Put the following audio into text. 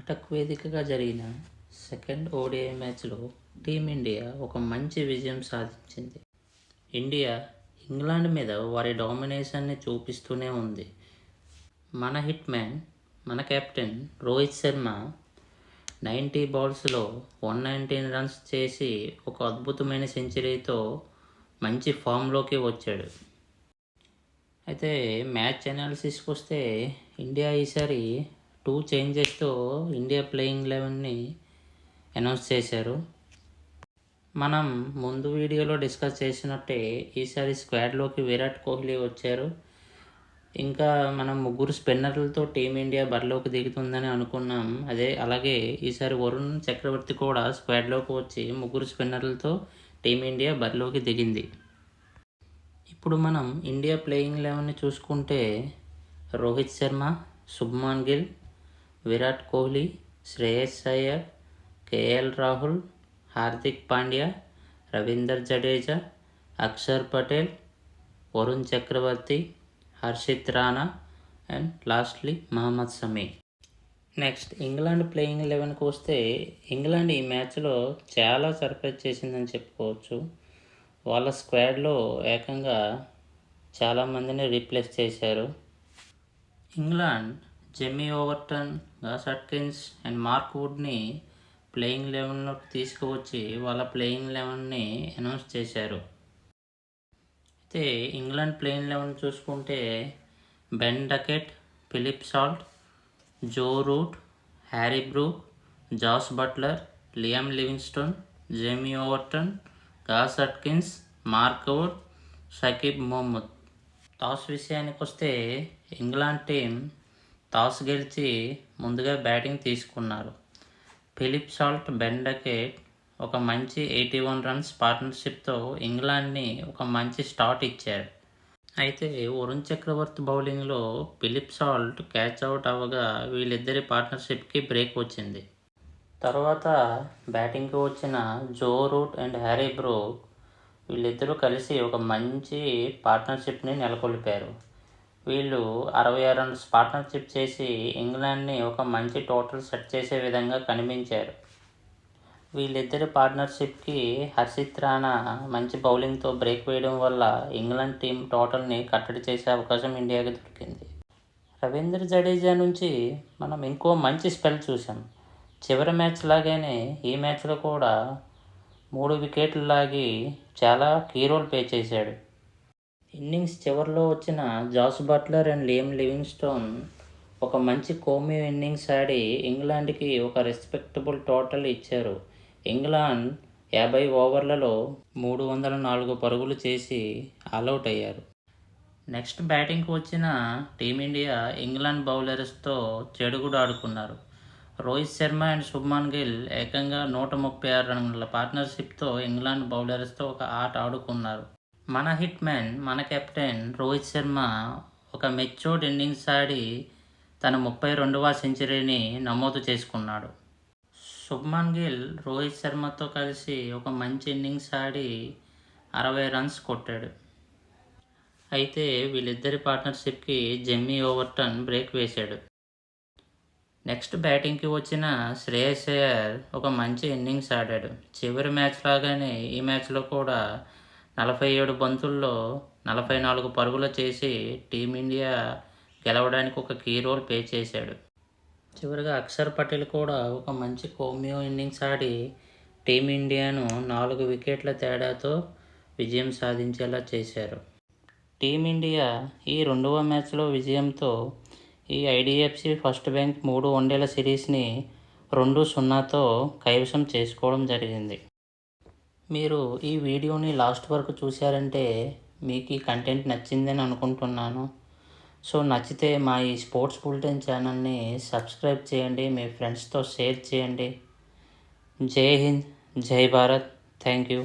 కటక్ వేదికగా జరిగిన second ODI మ్యాచ్లో టీమిండియా ఒక మంచి విజయం సాధించింది. ఇండియా ఇంగ్లాండ్ మీద వారి డామినేషన్ని చూపిస్తూనే ఉంది. మన హిట్ మ్యాన్, మన కెప్టెన్ రోహిత్ శర్మ 90 బాల్స్లో 119 రన్స్ చేసి ఒక అద్భుతమైన సెంచరీతో మంచి ఫామ్లోకి వచ్చాడు. అయితే మ్యాచ్ అనాలిసిస్కి వస్తే ఇండియా ఈసారి 2 చేంజెస్తో ఇండియా ప్లేయింగ్ 11ని అనౌన్స్ చేశారు. మనం ముందు వీడియోలో డిస్కస్ చేసినట్టే ఈసారి స్క్వాడ్లోకి విరాట్ కోహ్లీ వచ్చారు. ఇంకా మనం 3 స్పిన్నర్లతో టీమిండియా బరిలోకి దిగుతుందని అనుకున్నాం. అలాగే ఈసారి వరుణ్ చక్రవర్తి కూడా స్క్వాడ్లోకి వచ్చి 3 స్పిన్నర్లతో టీమిండియా బరిలోకి దిగింది. ఇప్పుడు మనం ఇండియా ప్లేయింగ్ 11ని చూసుకుంటే Rohit Sharma, Shubman Gill, Virat Kohli, Shreyas Iyer, KL Rahul, Hardik Pandya, Ravinder Jadeja, Axar Patel, Varun Chakravarthy, Harshit Rana and lastly Mohammed Shami. Next England playing 11కి వస్తే ఇంగ్లాండ్ ఈ మ్యాచ్లో చాలా సర్ప్రైజ్ చేసిందని చెప్పుకోవచ్చు. వాళ్ళ స్క్వాడ్లో ఏకంగా చాలామందిని రీప్లేస్ చేశారు. England Jamie Overton, Gus Atkinson and Mark వుడ్ని ప్లేయింగ్ 11లోకి తీసుకువచ్చి వాళ్ళ ప్లేయింగ్ 11ని అనౌన్స్ చేశారు. అయితే ఇంగ్లాండ్ ప్లేయింగ్ 11 చూసుకుంటే Ben Duckett, Philip Salt, Joe Root, Harry Brook, Jos Buttler, Liam Livingstone, Jamie Overton, Gus Atkinson, Mark Wood, Saqib Mahmood. Toss విషయానికి వస్తే England team toss గెలిచి ముందుగా బ్యాటింగ్ తీసుకున్నారు. ఫిలిప్ సాల్ట్, బెన్ డకెట్ ఒక మంచి 81 రన్స్ పార్ట్నర్షిప్తో ఇంగ్లాండ్ని ఒక మంచి స్టార్ట్ ఇచ్చారు. అయితే వరుణ్ చక్రవర్తి బౌలింగ్లో ఫిలిప్ సాల్ట్ క్యాచ్ అవుట్ అవ్వగా వీళ్ళిద్దరి పార్ట్నర్షిప్కి బ్రేక్ వచ్చింది. తర్వాత బ్యాటింగ్కి వచ్చిన Joe Root and Harry Brook వీళ్ళిద్దరూ కలిసి ఒక మంచి పార్ట్నర్షిప్ని నెలకొల్పారు. వీళ్ళు 66 రన్స్ పార్ట్నర్షిప్ చేసి ఇంగ్లాండ్ని ఒక మంచి టోటల్ సెట్ చేసే విధంగా కనిపించారు. వీళ్ళిద్దరి పార్ట్నర్షిప్కి హర్షిత్ రాణా మంచి బౌలింగ్తో బ్రేక్ వేయడం వల్ల ఇంగ్లాండ్ టీం టోటల్ని కట్టడి చేసే అవకాశం ఇండియాకి దొరికింది. రవీంద్ర జడేజా నుంచి మనం ఇంకో మంచి స్పెల్ చూసాం. చివరి మ్యాచ్ లాగానే ఈ మ్యాచ్లో కూడా 3 వికెట్లు లాగి చాలా కీ రోల్ ప్లే చేశాడు. ఇన్నింగ్స్ చివరిలో వచ్చిన Jos Buttler and Liam Livingstone ఒక మంచి కోమియో ఇన్నింగ్స్ ఆడి ఇంగ్లాండ్కి ఒక రెస్పెక్టబుల్ టోటల్ ఇచ్చారు. ఇంగ్లాండ్ 50 ఓవర్లలో 304 పరుగులు చేసి ఆల్అవుట్ అయ్యారు. నెక్స్ట్ బ్యాటింగ్కి వచ్చిన టీమిండియా ఇంగ్లాండ్ బౌలర్స్తో చెడుగుడు ఆడుకున్నారు. రోహిత్ శర్మ అండ్ శుభ్మన్ గిల్ ఏకంగా 136 రన్ల పార్ట్నర్షిప్తో ఇంగ్లాండ్ బౌలర్స్తో ఒక ఆట ఆడుకున్నారు. మన హిట్ మ్యాన్, మన కెప్టెన్ రోహిత్ శర్మ ఒక మెచ్యూర్డ్ ఇన్నింగ్స్ ఆడి తన 32వ సెంచరీని నమోదు చేసుకున్నాడు. శుభ్మన్ గిల్ రోహిత్ శర్మతో కలిసి ఒక మంచి ఇన్నింగ్స్ ఆడి 60 రన్స్ కొట్టాడు. అయితే వీళ్ళిద్దరి పార్ట్నర్షిప్కి జెమ్మీ ఓవర్టన్ బ్రేక్ వేశాడు. నెక్స్ట్ బ్యాటింగ్కి వచ్చిన శ్రేయస్ అయ్యర్ ఒక మంచి ఇన్నింగ్స్ ఆడాడు. చివరి మ్యాచ్ లాగానే ఈ మ్యాచ్లో కూడా 47 బంతుల్లో 44 పరుగులు చేసి టీమిండియా గెలవడానికి ఒక కీ రోల్ ప్లే చేశాడు. చివరిగా అక్షర్ పటేల్ కూడా ఒక మంచి కోమియో ఇన్నింగ్స్ ఆడి టీమిండియాను 4 వికెట్ల తేడాతో విజయం సాధించేలా చేశారు. టీమిండియా ఈ 2వ మ్యాచ్లో విజయంతో ఈ ఐడిఎఫ్సి ఫస్ట్ బ్యాంక్ 3 వన్డేల సిరీస్ని 2-0తో కైవసం చేసుకోవడం జరిగింది. మీరు ఈ వీడియోని లాస్ట్ వరకు చూశారంటే మీకు ఈ కంటెంట్ నచ్చిందని అనుకుంటున్నాను. సో నచ్చితే మా ఈ స్పోర్ట్స్ బులెటిన్ ఛానల్ని సబ్స్క్రైబ్ చేయండి, మీ ఫ్రెండ్స్తో షేర్ చేయండి. జై హింద్, జై భారత్. Thank you.